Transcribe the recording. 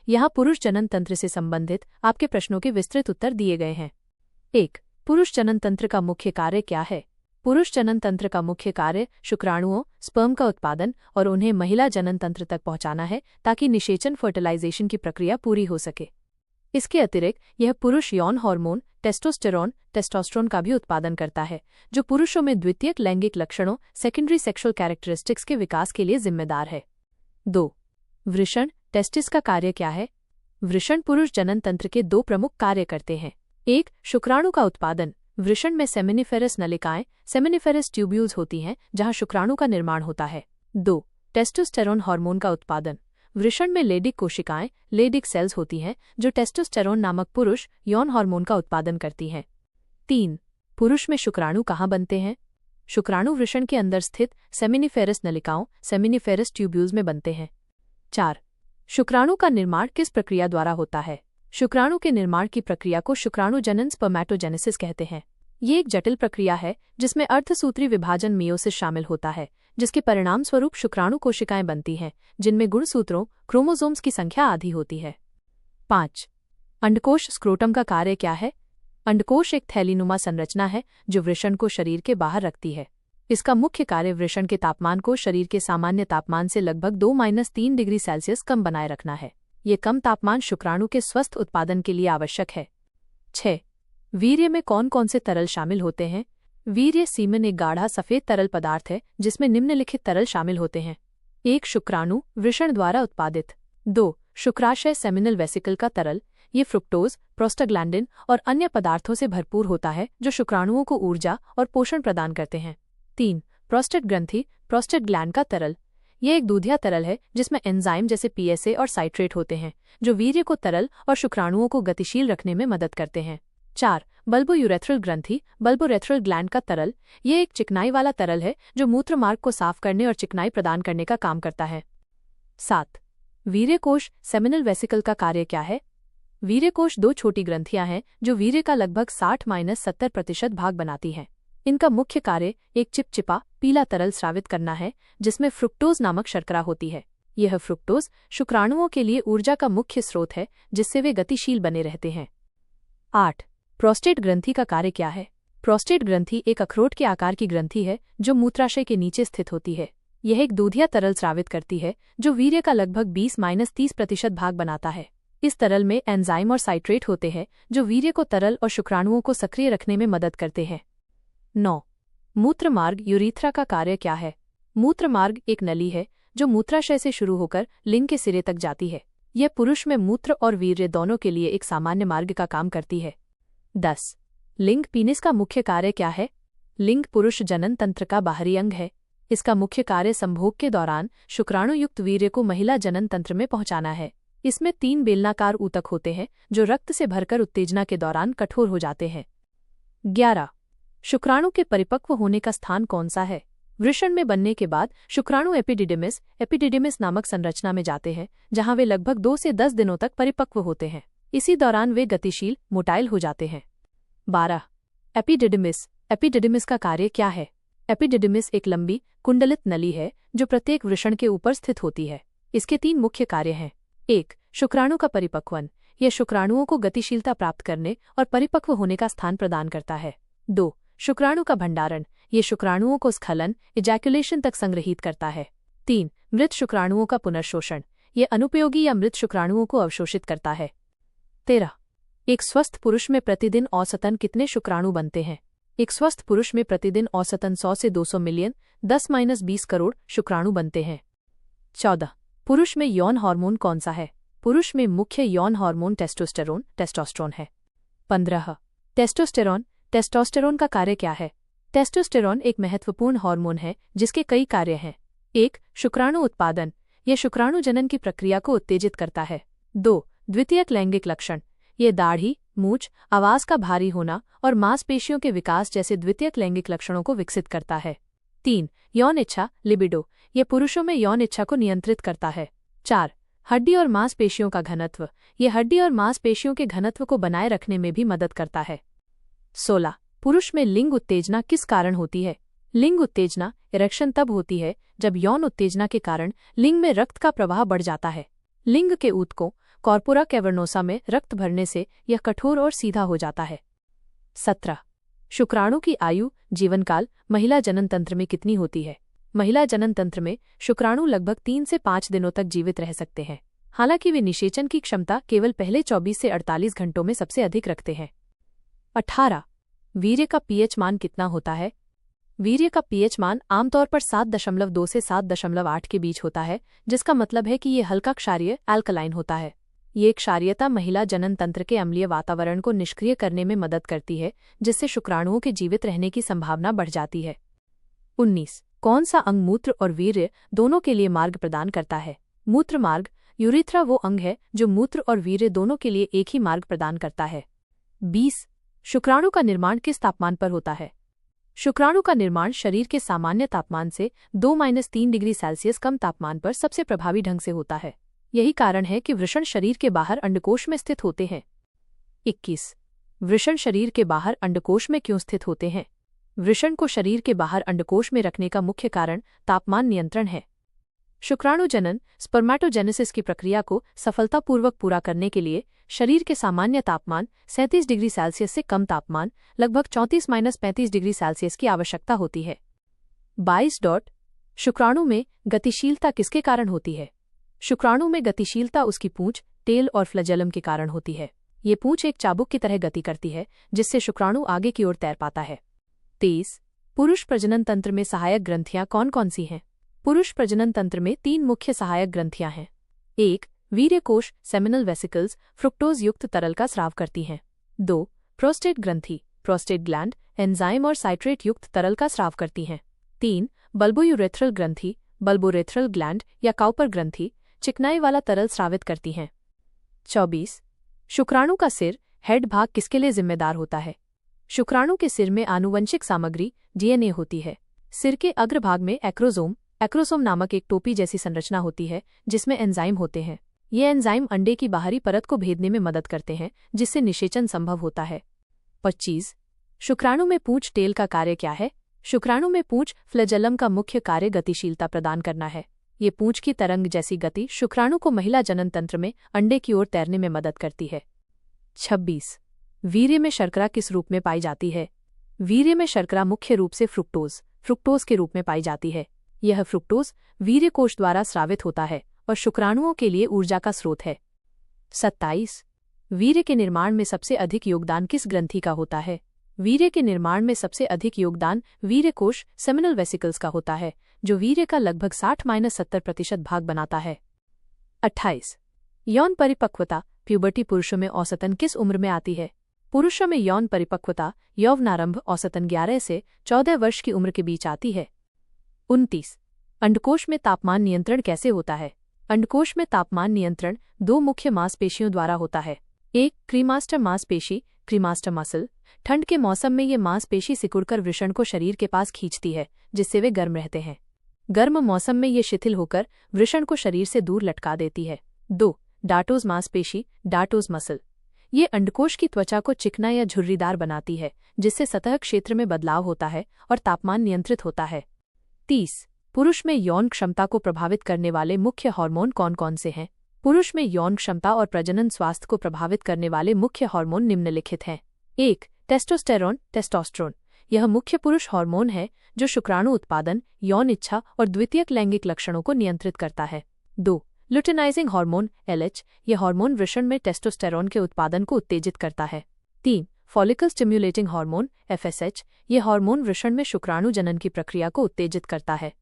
यहाँ पुरुष जनन तंत्र से संबंधित आपके प्रश्नों के विस्तृत उत्तर दिए गए हैं। 1. पुरुष जनन तंत्र का मुख्य कार्य क्या है? पुरुष जनन तंत्र का मुख्य कार्य शुक्राणुओं, स्पर्म का उत्पादन और उन्हें महिला जनन तंत्र तक पहुंचाना है ताकि निषेचन फर्टिलाइजेशन की प्रक्रिया पूरी हो सके। इसके अतिरिक्त यह पुरुष यौन हार्मोन टेस्टोस्टेरोन का भी उत्पादन करता है, जो पुरुषों में द्वितीयक लैंगिक लक्षणों सेकेंडरी सेक्सुअल कैरेक्टरिस्टिक्स के विकास के लिए जिम्मेदार है। 2. वृषण टेस्टिस का कार्य क्या है? वृषण पुरुष जनन तंत्र के 2 प्रमुख कार्य करते हैं। 1. शुक्राणु का उत्पादन। वृषण में सेमिनिफेरस नलिकाएं सेमिनिफेरस ट्यूब्यूल्स होती हैं जहां शुक्राणु का निर्माण होता है। 2. टेस्टोस्टेरोन हार्मोन का उत्पादन। वृषण में लेडिक कोशिकाएं लेडिक सेल्स होती हैं जो टेस्टोस्टेरोन नामक पुरुष यौन हार्मोन का उत्पादन करती हैं। 3. पुरुष में शुक्राणु कहाँ बनते हैं? शुक्राणु वृषण के अंदर स्थित सेमिनिफेरस नलिकाओं सेमिनिफेरस ट्यूब्यूल्स में बनते हैं। 4. शुक्राणु का निर्माण किस प्रक्रिया द्वारा होता है? शुक्राणु के निर्माण की प्रक्रिया को शुक्राणु जनन स्पर्मेटोजेनेसिस कहते हैं। ये एक जटिल प्रक्रिया है जिसमें अर्धसूत्री विभाजन मियोसिस शामिल होता है, जिसके परिणाम स्वरूप शुक्राणु कोशिकाएं बनती हैं जिनमें गुणसूत्रों क्रोमोसोम्स की संख्या आधी होती है। 5. अंडकोश स्क्रोटम का कार्य क्या है? अंडकोश एक थैलीनुमा संरचना है जो वृषण को शरीर के बाहर रखती है। इसका मुख्य कार्य वृषण के तापमान को शरीर के सामान्य तापमान से लगभग 2-3 डिग्री सेल्सियस कम बनाए रखना है। ये कम तापमान शुक्राणु के स्वस्थ उत्पादन के लिए आवश्यक है। 6. वीर्य में कौन कौन से तरल शामिल होते हैं? वीर्य सीमेन एक गाढ़ा सफेद तरल पदार्थ है जिसमें निम्नलिखित तरल शामिल होते हैं। 1. शुक्राणु वृषण द्वारा उत्पादित। 2. शुक्राशय सेमिनल वेसिकल का तरल। ये फ्रुक्टोज प्रोस्टाग्लैंडिन और अन्य पदार्थों से भरपूर होता है जो शुक्राणुओं को ऊर्जा और पोषण प्रदान करते हैं। 3. प्रोस्टेट ग्रंथि प्रोस्टेट ग्लैंड का तरल। यह एक दूधिया तरल है जिसमें एंजाइम जैसे PSA और साइट्रेट होते हैं जो वीर्य को तरल और शुक्राणुओं को गतिशील रखने में मदद करते हैं। 4. बल्बोयूरेथ्रल ग्रंथि बल्बोरेथ्रल ग्लैंड का तरल। यह एक चिकनाई वाला तरल है जो मूत्र मार्ग को साफ करने और चिकनाई प्रदान करने का काम करता है। 7. वीर्यकोश सेमिनल वेसिकल का कार्य क्या है? वीर्यकोश 2 छोटी ग्रंथियां हैं जो वीर्य का लगभग 60-70% भाग बनाती हैं। इनका मुख्य कार्य एक चिपचिपा पीला तरल स्रावित करना है जिसमें फ्रुक्टोज नामक शर्करा होती है। यह फ्रुक्टोज शुक्राणुओं के लिए ऊर्जा का मुख्य स्रोत है जिससे वे गतिशील बने रहते हैं। 8. प्रोस्टेट ग्रंथि का कार्य क्या है? प्रोस्टेट ग्रंथि एक अखरोट के आकार की ग्रंथि है जो मूत्राशय के नीचे स्थित होती है। यह एक दूधिया तरल स्रावित करती है जो वीर्य का लगभग 20-30% भाग बनाता है। इस तरल में एंजाइम और साइट्रेट होते हैं जो वीर्य को तरल और शुक्राणुओं को सक्रिय रखने में मदद करते हैं। 9. मूत्रमार्ग यूरीथ्रा का कार्य क्या है? मूत्रमार्ग एक नली है जो मूत्राशय से शुरू होकर लिंग के सिरे तक जाती है। यह पुरुष में मूत्र और वीर्य दोनों के लिए एक सामान्य मार्ग का काम करती है। 10. लिंग पीनिस का मुख्य कार्य क्या है? लिंग पुरुष जनन तंत्र का बाहरी अंग है। इसका मुख्य कार्य संभोग के दौरान शुक्राणुयुक्त वीर्य को महिला जनन तंत्र में पहुंचाना है। इसमें 3 बेलनाकार ऊतक होते हैं जो रक्त से भरकर उत्तेजना के दौरान कठोर हो जाते हैं। 11. शुक्राणु के परिपक्व होने का स्थान कौन सा है? वृषण में बनने के बाद शुक्राणु एपिडिडिमिस नामक संरचना में जाते हैं जहां वे लगभग 2 से 10 दिनों तक परिपक्व होते हैं। इसी दौरान वे गतिशील मोटाइल हो जाते हैं। 12. एपिडिडिमिस का कार्य क्या है? एपिडिडिमिस एक लंबी कुंडलित नली है जो प्रत्येक वृषण के ऊपर स्थित होती है। इसके 3 मुख्य कार्य हैं। 1. शुक्राणु का परिपक्वन। यह शुक्राणुओं को गतिशीलता प्राप्त करने और परिपक्व होने का स्थान प्रदान करता है। 2. शुक्राणु का भंडारण। ये शुक्राणुओं को स्खलन इजैकुलेशन तक संग्रहित करता है। 3. मृत शुक्राणुओं का पुनर्शोषण। ये अनुपयोगी या मृत शुक्राणुओं को अवशोषित करता है। 13. एक स्वस्थ पुरुष में प्रतिदिन औसतन कितने शुक्राणु बनते हैं? एक स्वस्थ पुरुष में प्रतिदिन औसतन 100 से 200 मिलियन 10-20 करोड़ शुक्राणु बनते हैं। 14. पुरुष में यौन हार्मोन कौन सा है? पुरुष में मुख्य यौन हार्मोन टेस्टोस्टेरोन है। 15. टेस्टोस्टेरोन का कार्य क्या है? टेस्टोस्टेरोन एक महत्वपूर्ण हार्मोन है जिसके कई कार्य हैं। 1. शुक्राणु उत्पादन। यह शुक्राणु जनन की प्रक्रिया को उत्तेजित करता है। 2. द्वितीयक लैंगिक लक्षण। ये दाढ़ी, मूंछ, आवाज का भारी होना और मांसपेशियों के विकास जैसे द्वितीयक लैंगिक लक्षणों को विकसित करता है। 3. यौन इच्छा लिबिडो। ये पुरुषों में यौन इच्छा को नियंत्रित करता है। 4. हड्डी और मांसपेशियों का घनत्व। ये हड्डी और मांसपेशियों के घनत्व को बनाए रखने में भी मदद करता है। 16. पुरुष में लिंग उत्तेजना किस कारण होती है? लिंग उत्तेजना इरेक्शन तब होती है जब यौन उत्तेजना के कारण लिंग में रक्त का प्रवाह बढ़ जाता है। लिंग के ऊतकों कॉर्पोरा कैवर्नोसा में रक्त भरने से यह कठोर और सीधा हो जाता है। 17. शुक्राणु की आयु जीवनकाल महिला जनन तंत्र में कितनी होती है? महिला जनन तंत्र में शुक्राणु लगभग 3 से 5 दिनों तक जीवित रह सकते हैं। हालांकि वे निषेचन की क्षमता केवल पहले 24 से 48 घंटों में सबसे अधिक रखते हैं। 18. वीर्य का पीएच मान कितना होता है? वीर्य का पीएच मान आमतौर पर 7.2 से 7.8 के बीच होता है, जिसका मतलब है कि ये हल्का क्षारीय एल्कलाइन होता है। ये क्षारीयता महिला जनन तंत्र के अम्लीय वातावरण को निष्क्रिय करने में मदद करती है, जिससे शुक्राणुओं के जीवित रहने की संभावना बढ़ जाती है। 19. कौन सा अंग मूत्र और वीर्य दोनों के लिए मार्ग प्रदान करता है? मूत्र मार्ग यूरिथ्रा वो अंग है जो मूत्र और वीर्य दोनों के लिए एक ही मार्ग प्रदान करता है। 20. शुक्राणु का निर्माण किस तापमान पर होता है? शुक्राणु का निर्माण शरीर के सामान्य तापमान से 2-3 डिग्री सेल्सियस कम तापमान पर सबसे प्रभावी ढंग से होता है। यही कारण है कि वृषण शरीर के बाहर अंडकोश में स्थित होते हैं। 21. वृषण शरीर के बाहर अंडकोश में क्यों स्थित होते हैं? वृषण को शरीर के बाहर अंडकोश में रखने का मुख्य कारण तापमान नियंत्रण है। शुक्राणु जनन स्पर्मेटोजेनेसिस की प्रक्रिया को सफलतापूर्वक पूरा करने के लिए शरीर के सामान्य तापमान 37 डिग्री सेल्सियस से कम तापमान लगभग 34-35 डिग्री सेल्सियस की आवश्यकता होती है। 22. शुक्राणु में गतिशीलता किसके कारण होती है? शुक्राणु में गतिशीलता उसकी पूंछ, टेल और फ्लैजेलम के कारण होती है। ये पूंछ एक चाबुक की तरह गति करती है, जिससे शुक्राणु आगे की ओर तैर पाता है। 23. पुरुष प्रजनन तंत्र में सहायक ग्रंथियां कौन कौन सी हैं? पुरुष प्रजनन तंत्र में 3 मुख्य सहायक ग्रंथियां हैं। 1. वीर्यकोश सेमिनल वेसिकल्स फ्रुक्टोज युक्त तरल का स्राव करती हैं। 2. प्रोस्टेट ग्रंथि प्रोस्टेट ग्लैंड एंजाइम और साइट्रेट युक्त तरल का स्राव करती हैं। 3. बल्बोयूरेथ्रल ग्रंथि बल्बोरेथ्रल ग्लैंड या काउपर ग्रंथि चिकनाई वाला तरल स्रावित करती हैं। 24. शुक्राणु का सिर हेड भाग किसके लिए जिम्मेदार होता है? शुक्राणु के सिर में आनुवंशिक सामग्री डीएनए होती है। सिर के अग्रभाग में एक्रोसोम नामक एक टोपी जैसी संरचना होती है, जिसमें एंजाइम होते हैं। ये एंजाइम अंडे की बाहरी परत को भेदने में मदद करते हैं, जिससे निषेचन संभव होता है। 25. शुक्राणु में पूंछ टेल का कार्य क्या है? शुक्राणु में पूंछ फ्लैजेलम का मुख्य कार्य गतिशीलता प्रदान करना है। ये पूंछ की तरंग जैसी गति शुक्राणु को महिला जनन तंत्र में अंडे की ओर तैरने में मदद करती है। 26. वीर्य में शर्करा किस रूप में पाई जाती है? वीर्य में शर्करा मुख्य रूप से फ्रुक्टोज के रूप में पाई जाती है। यह फ्रुक्टोज वीर्यकोश द्वारा स्रावित होता है और शुक्राणुओं के लिए ऊर्जा का स्रोत है। 27. वीर्य के निर्माण में सबसे अधिक योगदान किस ग्रंथि का होता है? वीर्य के निर्माण में सबसे अधिक योगदान वीर्यकोश सेमिनल वेसिकल्स का होता है, जो वीर्य का लगभग 60-70% भाग बनाता है। 28. यौन परिपक्वता प्यूबर्टी पुरुषों में औसतन किस उम्र में आती है? पुरुषों में यौन परिपक्वता यौवनारंभ औसतन 11 से 14 वर्ष की उम्र के बीच आती है। 29. अंडकोश में तापमान नियंत्रण कैसे होता है? अंडकोश में तापमान नियंत्रण 2 मुख्य मांसपेशियों द्वारा होता है। 1. क्रीमास्टर मांसपेशी क्रीमास्टर मसल। ठंड के मौसम में ये मांसपेशी सिकुड़कर वृषण को शरीर के पास खींचती है, जिससे वे गर्म रहते हैं। गर्म मौसम में ये शिथिल होकर वृषण को शरीर से दूर लटका देती है। 2. डार्टोज मांसपेशी डार्टोज मसल। ये अंडकोश की त्वचा को चिकना या झुर्रीदार बनाती है, जिससे सतह क्षेत्र में बदलाव होता है और तापमान नियंत्रित होता है। 30. पुरुष में यौन क्षमता को प्रभावित करने वाले मुख्य हार्मोन कौन कौन से हैं? पुरुष में यौन क्षमता और प्रजनन स्वास्थ्य को प्रभावित करने वाले मुख्य हार्मोन निम्नलिखित हैं। 1. टेस्टोस्टेरोन। यह मुख्य पुरुष हार्मोन है जो शुक्राणु उत्पादन, यौन इच्छा और द्वितीयक लैंगिक लक्षणों को नियंत्रित करता है। 2. लुटेनाइजिंग हार्मोन LH। यह हार्मोन वृषण में टेस्टोस्टेरोन के उत्पादन को उत्तेजित करता है। 3. Follicle stimulating hormone FSH। यह हार्मोन वृषण में शुक्राणु जनन की प्रक्रिया को उत्तेजित करता है।